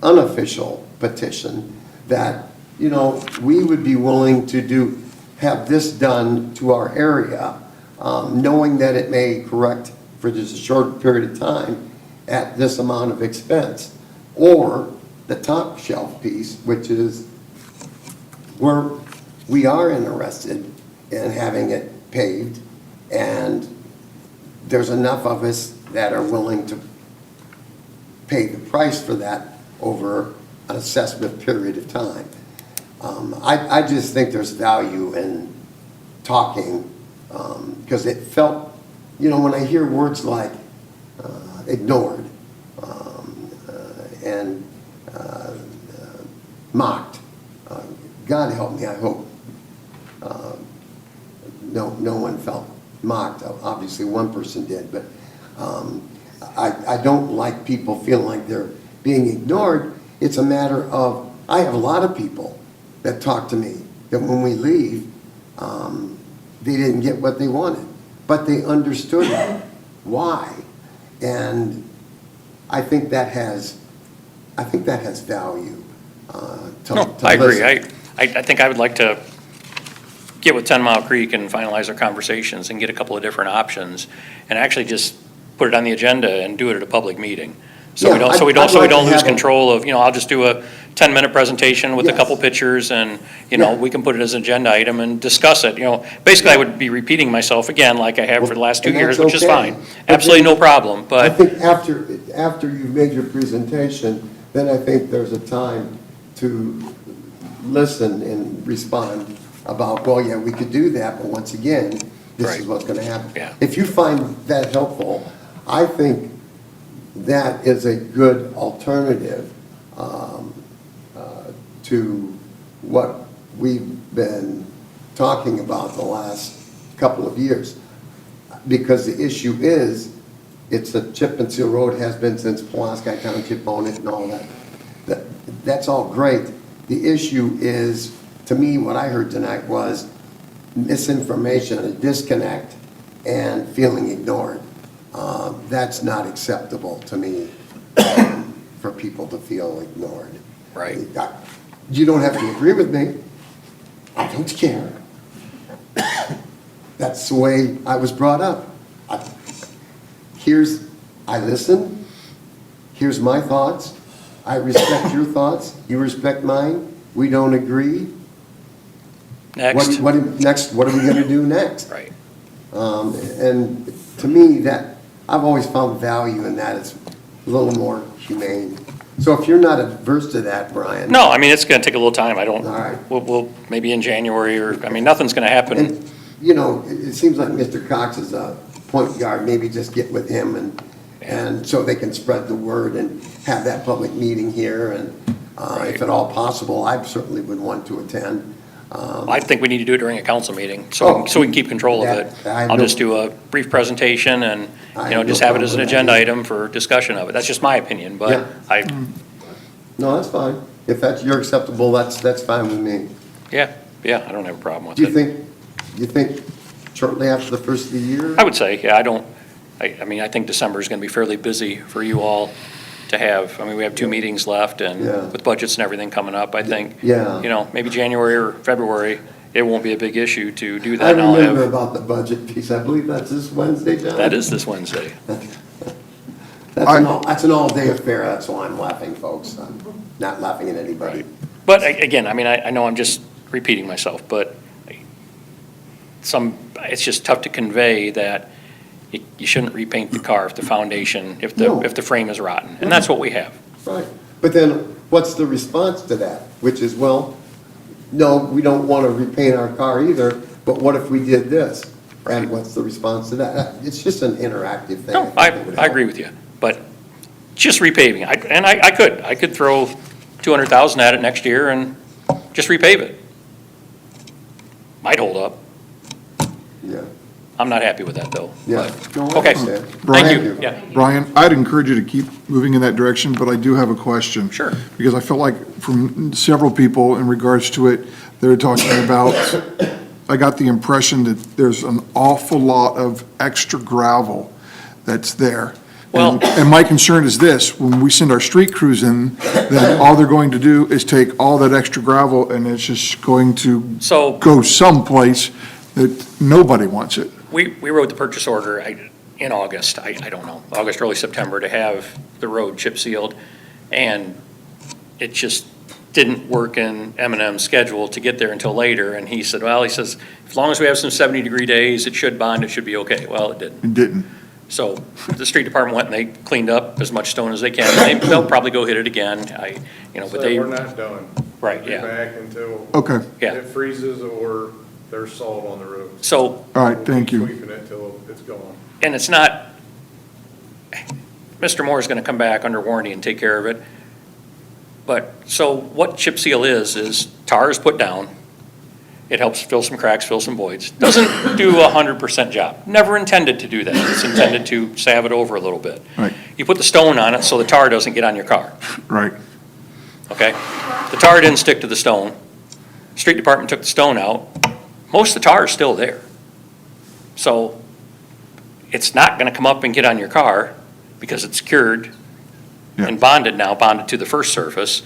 unofficial petition, that, we would be willing to have this done to our area, knowing that it may correct for just a short period of time at this amount of expense. Or the top shelf piece, which is where we are interested in having it paved, and there's enough of us that are willing to pay the price for that over an assessment period of time. I just think there's value in talking, because it felt, when I hear words like ignored and mocked, God help me, I hope no one felt mocked. Obviously, one person did, but I don't like people feeling like they're being ignored. It's a matter of, I have a lot of people that talk to me that when we leave, they didn't get what they wanted, but they understood why. And I think that has value.
I agree. I think I would like to get with 10 Mile Creek and finalize our conversations and get a couple of different options, and actually just put it on the agenda and do it at a public meeting. So we don't lose control of, I'll just do a 10-minute presentation with a couple pictures, and, we can put it as an agenda item and discuss it. Basically, I would be repeating myself again, like I have for the last 2 years, which is fine. Absolutely no problem,
I
but
think after you've made your presentation, then I think there's a time to listen and respond about, well, yeah, we could do that, but once again, this is what's going to happen.
Yeah.
If you find that helpful, I think that is a good alternative to what we've been talking about the last couple of years. Because the issue is, it's a chip and seal road, has been since Pulaski Township owned it and all that. That's all great. The issue is, to me, what I heard tonight was misinformation, a disconnect, and feeling ignored. That's not acceptable to me, for people to feel ignored.
Right.
You don't have to agree with me. I don't care. That's the way I was brought up. I listen, here's my thoughts, I respect your thoughts, you respect mine, we don't agree.
Next.
What are we gonna do next?
Right.
And to me, I've always found value in that, it's a little more humane. So if you're not averse to that, Bryan.
No, I mean, it's gonna take a little time. I don't,
All right.
we'll, maybe in January or, I mean, nothing's gonna happen.
And, you know, it seems like Mr. Cox is a point guard, maybe just get with him and so they can spread the word and have that public meeting here, and if at all possible, I certainly would want to attend.
I think we need to do it during a council meeting,
Oh,
so we can keep control of it. I'll just do a brief presentation and, just have it as an agenda item for discussion of it. That's just my opinion, but
No, that's fine. If you're acceptable, that's fine with me.
yeah, I don't have a problem with
Do
it.
you think shortly after the first of the year?
I would say, yeah, I mean, I think December is gonna be fairly busy for you all to have. I mean, we have 2 meetings left, and
Yeah.
with budgets and everything coming up, I think,
Yeah.
maybe January or February, it won't be a big issue to do
I
that. And I'll
remember
have,
about the budget piece. I believe that's this Wednesday, John?
that is this Wednesday.
That's an all-day affair. That's why I'm laughing, folks. I'm not laughing at anybody.
But again, I mean, I know I'm just repeating myself, but it's just tough to convey that you shouldn't repaint the car if the foundation, if
No.
the frame is rotten. And that's what we have.
Right. But then what's the response to that? Which is, well, no, we don't want to repaint our car either, but what if we did this? And what's the response to that? It's just an interactive thing.
No,
think it would
I
help.
agree with you, but just repaving, I could throw 200,000 at it next year and just repave it. Might hold up.
Yeah.
I'm not happy with that, though.
Yeah. No, I
Okay.
understand.
Thank
Brian?
you. Yeah,
Brian, I'd encourage you to keep moving in that direction, but I do have a question.
sure.
Because I felt like from several people in regards to it, they were talking about, I got the impression that there's an awful lot of extra gravel that's there.
Well-
And my concern is this, when we send our street crews in, then all they're going to do is take all that extra gravel and it's just going to
So
go someplace that nobody wants it.
we wrote the purchase order in August, I don't know, August, early September, to have the road chip sealed. And it just didn't work in M&M's schedule to get there until later. And he said, as long as we have some 70-degree days, it should bond, it should be okay. Well, it didn't.
It didn't.
So the street department went and they cleaned up as much stone as they can. They'll probably go hit it again, but So they, we're not done. right, We'll be yeah, back until
Okay,
yeah. it freezes or there's salt on the road.
all right, thank you.
Sweeping it till it's gone. And it's not, Mr. Moore's gonna come back under warranty and take care of it. But, so what chip seal is tar is put down. It helps fill some cracks, fill some voids. Doesn't do 100% job. Never intended to do that. It's intended to salve it over a little bit.
Right.
You put the stone on it so the tar doesn't get on your car,
Right.
okay? The tar didn't stick to the stone. Street department took the stone out. Most of the tar is still there. So it's not gonna come up and get on your car because it's cured and bonded to the first surface,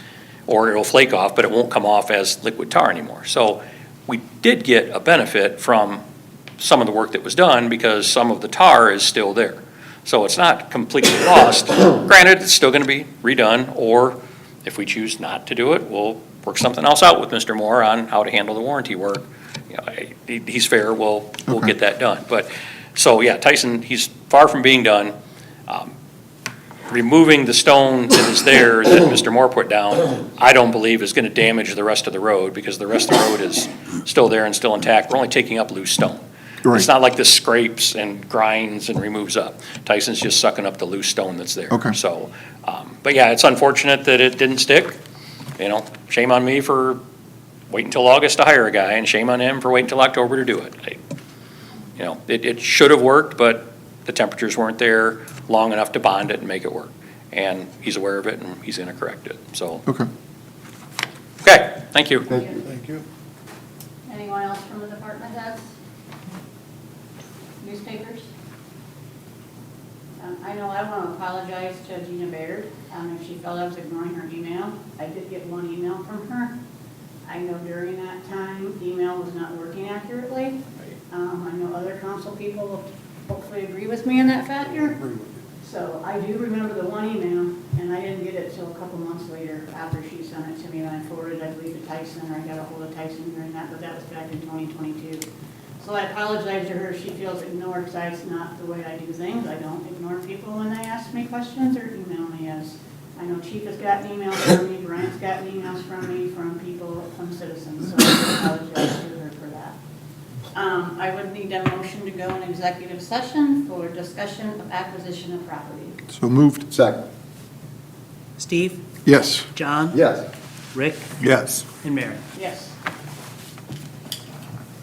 or it'll flake off, but it won't come off as liquid tar anymore. So we did get a benefit from some of the work that was done because some of the tar is still there. So it's not completely lost. Granted, it's still gonna be redone, or if we choose not to do it, we'll work something else out with Mr. Moore on how to handle the warranty work. He's fair, we'll get that done. But, so yeah, Tyson, he's far from being done. Removing the stone that is there that Mr. Moore put down, I don't believe is gonna damage the rest of the road, because the rest of the road is still there and still intact. We're only taking up loose stone.
Right.
It's not like this scrapes and grinds and removes up. Tyson's just sucking up the loose stone that's there.
Okay.
So, but yeah, it's unfortunate that it didn't stick. You know, shame on me for waiting until August to hire a guy, and shame on him for waiting until October to do it. You know, it should have worked, but the temperatures weren't there long enough to bond it and make it work. And he's aware of it, and he's gonna correct it, so.
Okay.
Okay, thank you.
Thank you.
Anyone else from the department heads? Newspapers? I know I want to apologize to Gina Baird, if she felt I was ignoring her email. I did get one email from her. I know during that time, email was not working accurately. I know other council people will hopefully agree with me in that factor. So I do remember the one email, and I didn't get it till a couple months later after she sent it to me, and I forwarded, I believe, to Tyson, or I got a hold of Tyson during that, but that was back in 2022. So I apologize to her if she feels ignored, because that's not the way I do things. I don't ignore people when they ask me questions or email me, as I know Chief has gotten emails from me, Brian's gotten emails from me, from people, from citizens, so I apologize to her for that. I would need a motion to go in executive session for discussion of acquisition of property.
So moved.
Second.
Steve,
Yes.
John,
Yes.
Rick,
Yes.
and Mary.
Yes.